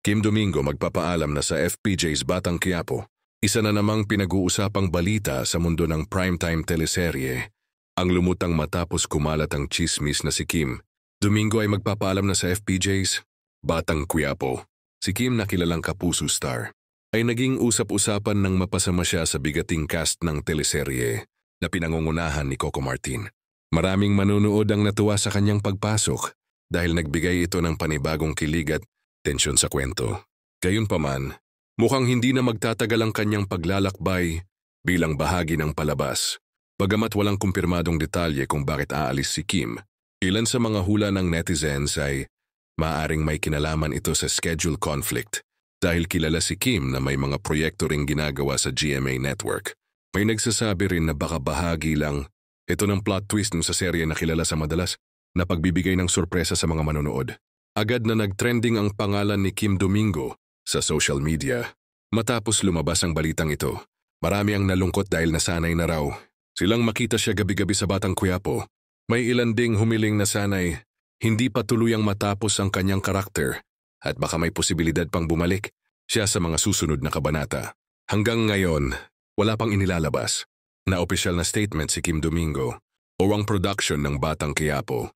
Kim Domingo magpapaalam na sa FPJ's Batang Quiapo. Isa na namang pinag-uusapang balita sa mundo ng primetime teleserye. Ang lumutang matapos kumalat ang chismis na si Kim Domingo ay magpapaalam na sa FPJ's Batang Quiapo. Si Kim na kilalang kapuso star ay naging usap-usapan nang mapasama siya sa bigating cast ng teleserye na pinangungunahan ni Coco Martin. Maraming manunood ang natuwa sa kanyang pagpasok dahil nagbigay ito ng panibagong kilig at tensyon sa kwento. Gayunpaman, mukhang hindi na magtatagal ang kanyang paglalakbay bilang bahagi ng palabas. Bagamat walang kumpirmadong detalye kung bakit aalis si Kim, ilan sa mga hula ng netizens ay maaaring may kinalaman ito sa schedule conflict dahil kilala si Kim na may mga proyekto ring ginagawa sa GMA Network. May nagsasabi rin na baka bahagi lang ito ng plot twist sa serye na kilala sa madalas na pagbibigay ng sorpresa sa mga manonood. Agad na nag-trending ang pangalan ni Kim Domingo sa social media. Matapos lumabas ang balitang ito, marami ang nalungkot dahil nasanay na raw silang makita siya gabi-gabi sa Batang Quiapo. May ilan ding humiling na sanay hindi pa tuluyang matapos ang kanyang karakter at baka may posibilidad pang bumalik siya sa mga susunod na kabanata. Hanggang ngayon, wala pang inilalabas na opisyal na statement si Kim Domingo o ang production ng Batang Quiapo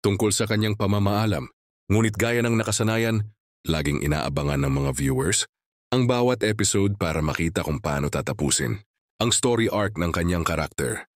tungkol sa kanyang pamamaalam. Ngunit gaya ng nakasanayan, laging inaabangan ng mga viewers ang bawat episode para makita kung paano tatapusin ang story arc ng kanyang karakter.